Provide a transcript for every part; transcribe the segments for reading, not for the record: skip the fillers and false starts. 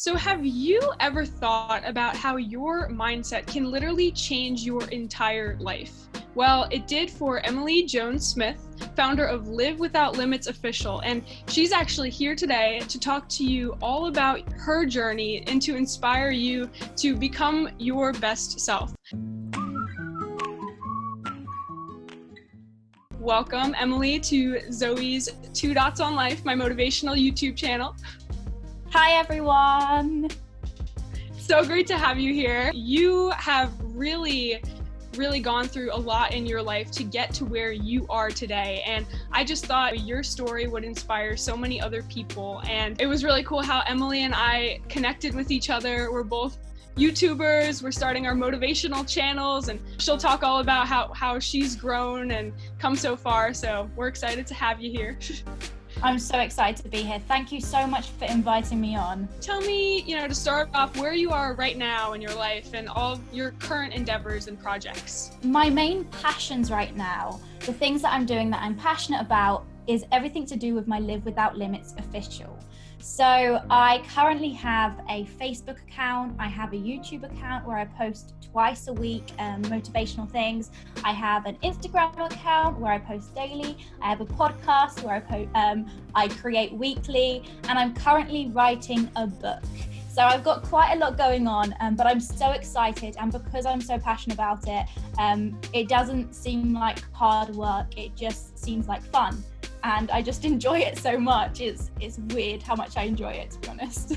So have you ever thought about how your mindset can literally change your entire life? Well, it did for Emily Joan Smith, founder of Live Without Limits Official, and she's actually here today to talk to you all about her journey and to inspire you to become your best self. Welcome, Emily, to Zoe's 2 Dots on Life, my motivational YouTube channel. Hi, everyone. So great to have you here. You have really gone through a lot in your life to get to where you are today. And I just thought your story would inspire so many other people. And it was really cool how Emily and I connected with each other. We're both YouTubers, we're starting our motivational channels, and she'll talk all about how she's grown and come so far. So we're excited to have you here. I'm so excited to be here. Thank you so much for inviting me on. Tell me, to start off, where you are right now in your life and all your current endeavors and projects. My main passions right now, the things that I'm doing that I'm passionate about, is everything to do with my Live Without Limits official. So I currently have a Facebook account, I have a YouTube account where I post twice a week motivational things. I have an Instagram account where I post daily. I have a podcast where I create weekly, and I'm currently writing a book. So I've got quite a lot going on, but I'm so excited, and because I'm so passionate about it, it doesn't seem like hard work, it just seems like fun. And I just enjoy it so much. It's weird how much I enjoy it, to be honest.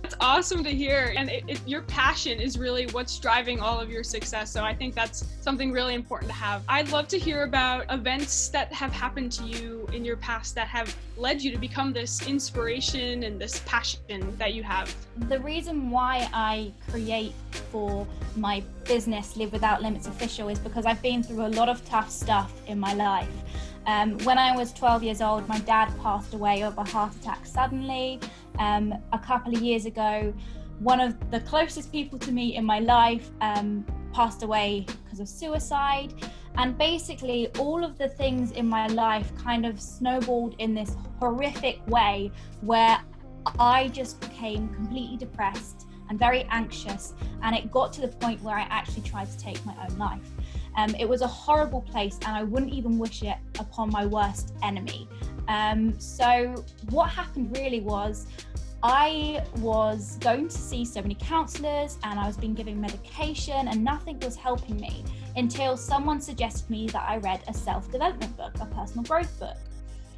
It's awesome to hear. And your passion is really what's driving all of your success. So I think that's something really important to have. I'd love to hear about events that have happened to you in your past that have led you to become this inspiration and this passion that you have. The reason why I create for my business, Live Without Limits Official, is because I've been through a lot of tough stuff in my life. When I was 12 years old, my dad passed away of a heart attack suddenly. A couple of years ago, one of the closest people to me in my life passed away because of suicide. And basically, all of the things in my life kind of snowballed in this horrific way where I just became completely depressed and very anxious. And it got to the point where I actually tried to take my own life. It was a horrible place, and I wouldn't even wish it upon my worst enemy. So what happened really was I was going to see so many counselors, and I was being given medication, and nothing was helping me until someone suggested me that I read a self-development book, a personal growth book.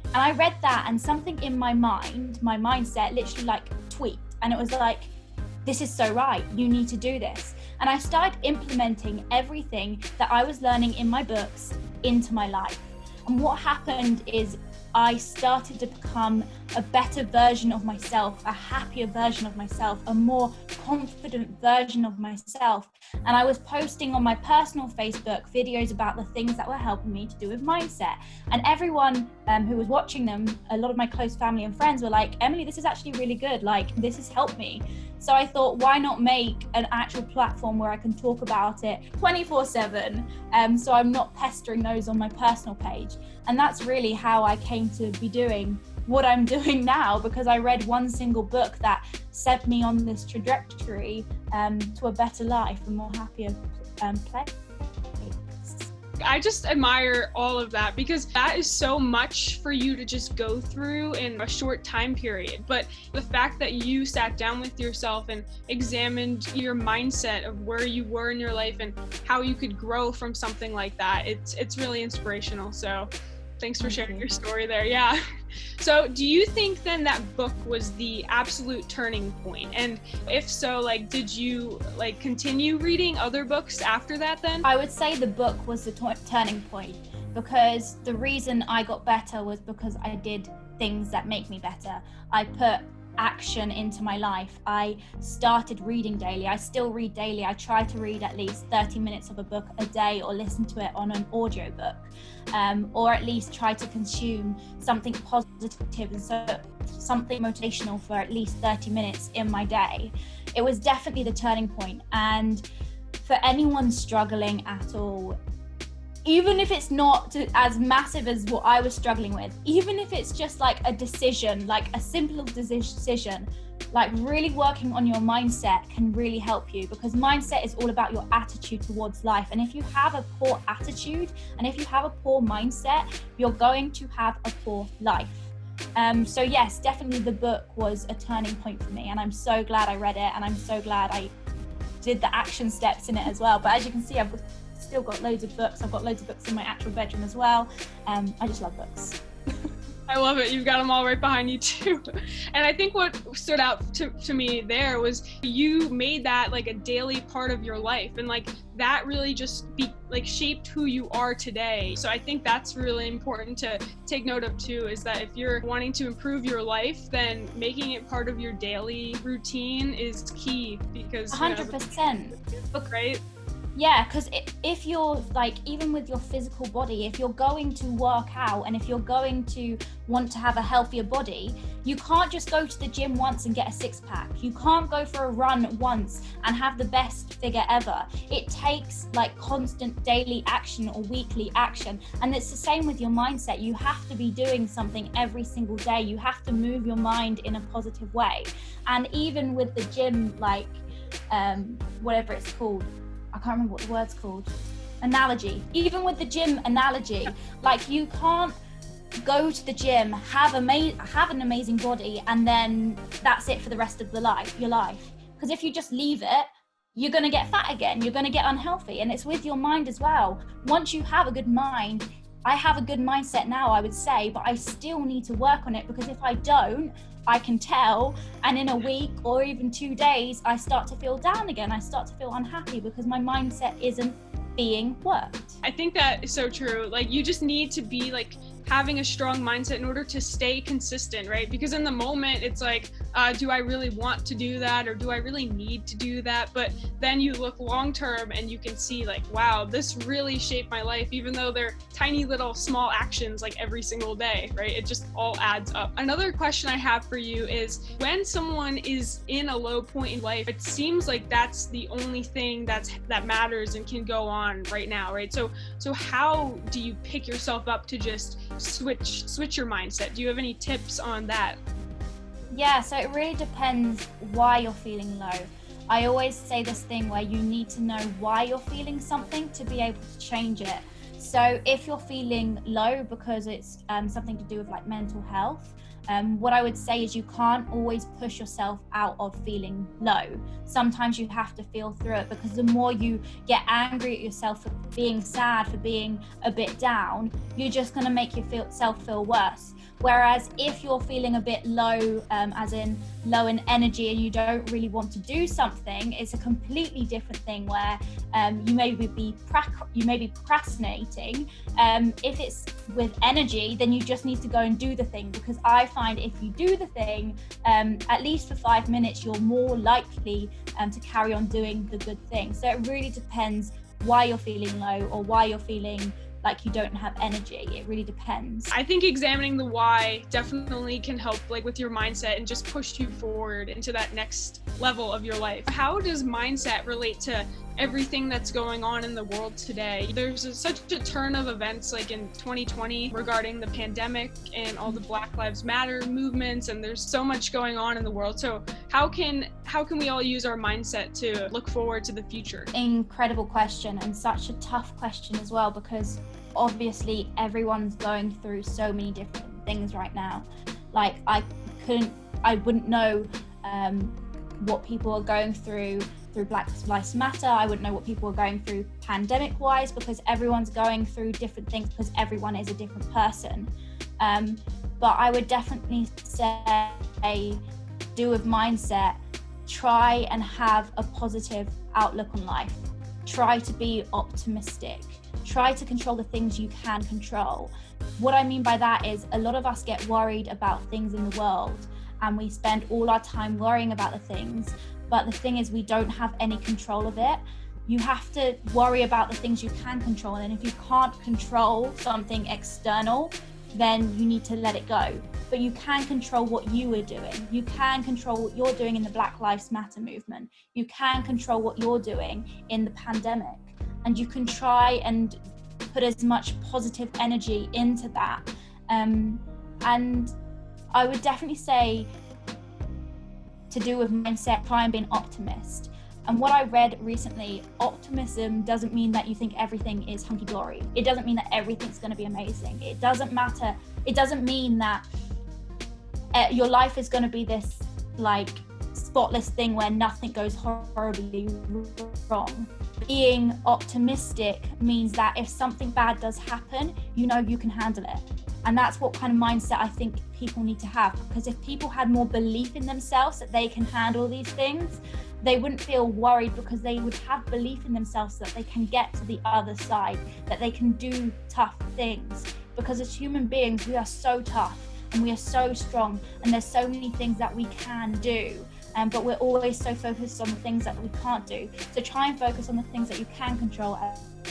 And I read that, and something in my mind, my mindset literally tweaked, and it was like, this is so right, you need to do this. And I started implementing everything that I was learning in my books into my life. And what happened is I started to become a better version of myself, a happier version of myself, a more confident version of myself. And I was posting on my personal Facebook videos about the things that were helping me to do with mindset. And everyone who was watching them, a lot of my close family and friends were like, Emily, this is actually really good. This has helped me. So I thought, why not make an actual platform where I can talk about it 24/7, so I'm not pestering those on my personal page. And that's really how I came to be doing what I'm doing now, because I read one single book that set me on this trajectory to a better life, a more happier place. I just admire all of that, because that is so much for you to just go through in a short time period. But the fact that you sat down with yourself and examined your mindset of where you were in your life and how you could grow from something like that, it's really inspirational. So thanks for sharing your story there. Yeah. So do you think then that book was the absolute turning point? And if so, did you continue reading other books after that then? I would say the book was the turning point, because the reason I got better was because I did things that make me better. I put action into my life. I started reading daily. I still read daily. I try to read at least 30 minutes of a book a day, or listen to it on an audiobook, or at least try to consume something positive and so something motivational for at least 30 minutes in my day. It was definitely the turning point. And for anyone struggling at all, even if it's not as massive as what I was struggling with, even if it's just like a decision, like a simple decision, like really working on your mindset can really help you, because mindset is all about your attitude towards life. And if you have a poor attitude and if you have a poor mindset, you're going to have a poor life. So yes, definitely the book was a turning point for me, and I'm so glad I read it, and I'm so glad I did the action steps in it as well. But as you can see, I've still got loads of books. I've got loads of books in my actual bedroom as well. I just love books. I love it. You've got them all right behind you too. And I think what stood out to me there was you made that like a daily part of your life, and like that really just shaped who you are today. So I think that's really important to take note of too, is that if you're wanting to improve your life, then making it part of your daily routine is key, because 100%. Right? Yeah, because if you're like, even with your physical body, if you're going to work out and if you're going to want to have a healthier body, you can't just go to the gym once and get a six-pack. You can't go for a run once and have the best figure ever. It takes like constant daily action or weekly action. And it's the same with your mindset. You have to be doing something every single day. You have to move your mind in a positive way. And even with the gym, like whatever it's called, I can't remember what the word's called. Analogy. Even with the gym analogy, like you can't go to the gym, have an amazing body, and then that's it for the rest of your life. Because if you just leave it, you're going to get fat again. You're going to get unhealthy. And it's with your mind as well. Once you have a good mind, I have a good mindset now, I would say, but I still need to work on it, because if I don't, I can tell, and in a week or even 2 days, I start to feel down again. I start to feel unhappy because my mindset isn't being worked. I think that is so true. Like, you just need to be like having a strong mindset in order to stay consistent, right? Because in the moment, it's like, do I really want to do that, or do I really need to do that? But then you look long term and you can see like, wow, this really shaped my life, even though they're tiny little small actions like every single day, right? It just all adds up. Another question I have for you is, when someone is in a low point in life, it seems like that's the only thing that matters and can go on right now, right? So how do you pick yourself up to just switch your mindset? Do you have any tips on that? Yeah, so it really depends why you're feeling low. I always say this thing where you need to know why you're feeling something to be able to change it. So if you're feeling low because it's something to do with like mental health, what I would say is you can't always push yourself out of feeling low. Sometimes you have to feel through it, because the more you get angry at yourself for being sad, for being a bit down, you're just going to make yourself feel worse. Whereas if you're feeling a bit low, as in low in energy, and you don't really want to do something, it's a completely different thing where you may be procrastinating. If it's with energy, then you just need to go and do the thing, because I find if you do the thing, at least for 5 minutes, you're more likely to carry on doing the good thing. So it really depends why you're feeling low or why you're feeling like you don't have energy. It really depends. I think examining the why definitely can help, like with your mindset, and just push you forward into that next level of your life. How does mindset relate to everything that's going on in the world today? There's such a turn of events like in 2020 regarding the pandemic and all the Black Lives Matter movements, and there's so much going on in the world. So how can we all use our mindset to look forward to the future? Incredible question, and such a tough question as well, because obviously everyone's going through so many different things right now. Like I wouldn't know what people are going through Black Lives Matter. I wouldn't know what people are going through pandemic wise, because everyone's going through different things, because everyone is a different person. But I would definitely say, do with mindset, try and have a positive outlook on life. Try to be optimistic. Try to control the things you can control. What I mean by that is, a lot of us get worried about things in the world, and we spend all our time worrying about the things. But the thing is, we don't have any control of it. You have to worry about the things you can control. And if you can't control something external, then you need to let it go. But you can control what you are doing. You can control what you're doing in the Black Lives Matter movement. You can control what you're doing in the pandemic. And you can try and put as much positive energy into that. And I would definitely say, to do with mindset, try and be an optimist. And what I read recently, optimism doesn't mean that you think everything is hunky-dory. It doesn't mean that everything's going to be amazing. It doesn't matter. It doesn't mean that your life is going to be this like spotless thing where nothing goes horribly wrong. Being optimistic means that if something bad does happen, you know you can handle it. And that's what kind of mindset I think people need to have, because if people had more belief in themselves that they can handle these things, they wouldn't feel worried, because they would have belief in themselves that they can get to the other side, that they can do tough things. Because as human beings, we are so tough and we are so strong, and there's so many things that we can do. But we're always so focused on the things that we can't do. So try and focus on the things that you can control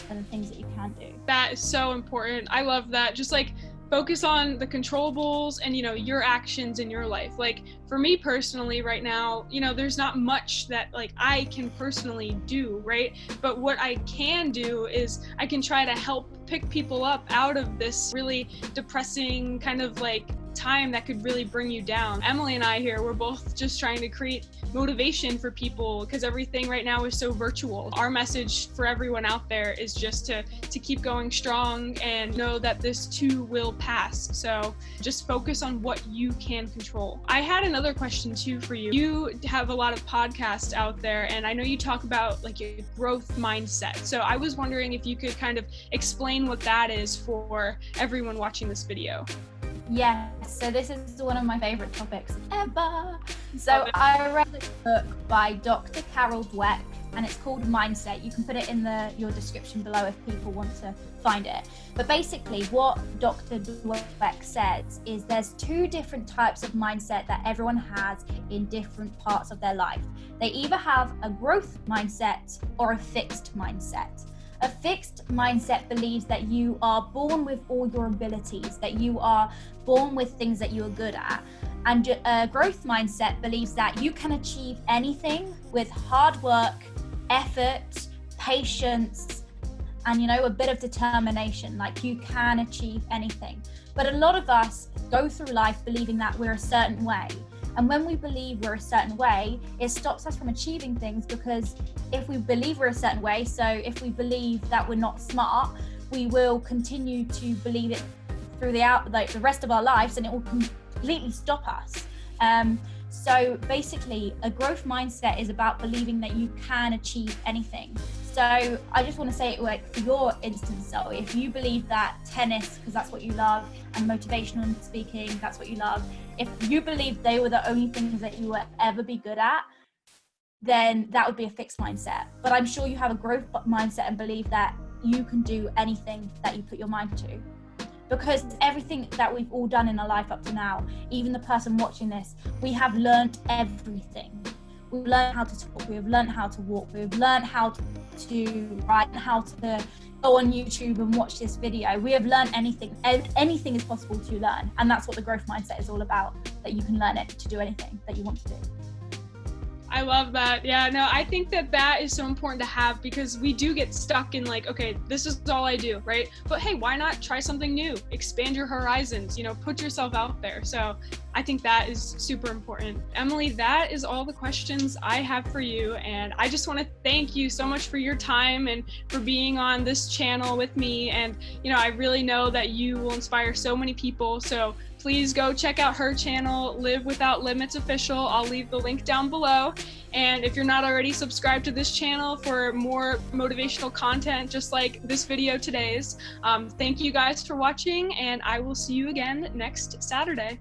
and the things that you can do. That is so important. I love that. Just like focus on the controllables and, you know, your actions in your life. Like for me personally right now, you know, there's not much that like I can personally do, right? But what I can do is I can try to help pick people up out of this really depressing kind of like time that could really bring you down. Emily and I here, we're both just trying to create motivation for people because everything right now is so virtual. Our message for everyone out there is just to keep going strong and know that this too will pass. So just focus on what you can control. I had another question too for you. You have a lot of podcasts out there, and I know you talk about like a growth mindset. So I was wondering if you could kind of explain what that is for everyone watching this video. Yes, so this is one of my favorite topics ever. So I read a book by Dr. Carol Dweck, and it's called Mindset. You can put it in your description below if people want to find it. But basically what Dr. Dweck says is there's two different types of mindset that everyone has in different parts of their life. They either have a growth mindset or a fixed mindset. A fixed mindset believes that you are born with all your abilities, that you are born with things that you are good at. And a growth mindset believes that you can achieve anything with hard work, effort, patience, and, you know, a bit of determination. Like you can achieve anything. But a lot of us go through life believing that we're a certain way. And when we believe we're a certain way, it stops us from achieving things, because if we believe we're a certain way, so if we believe that we're not smart, we will continue to believe it through the rest of our lives, and it will completely stop us. So basically, a growth mindset is about believing that you can achieve anything. So I just want to say, like, for your instance, Zoe, if you believe that tennis, because that's what you love, and motivational speaking, that's what you love, if you believe they were the only things that you will ever be good at, then that would be a fixed mindset. But I'm sure you have a growth mindset and believe that you can do anything that you put your mind to. Because everything that we've all done in our life up to now, even the person watching this, we have learned everything. We've learned how to talk, we've learned how to walk, we've learned how to write, how to go on YouTube and watch this video. We have learned anything. Anything is possible to learn. And that's what the growth mindset is all about, that you can learn it to do anything that you want to do. I love that. Yeah, no, I think that is so important to have, because we do get stuck in like, okay, this is all I do, right? But hey, why not try something new? Expand your horizons, you know, put yourself out there. So I think that is super important. Emily, that is all the questions I have for you. And I just want to thank you so much for your time and for being on this channel with me. And, you know, I really know that you will inspire so many people. So please go check out her channel, Live Without Limits Official. I'll leave the link down below. And if you're not already subscribed to this channel for more motivational content, just like this video today's, thank you guys for watching, and I will see you again next Saturday.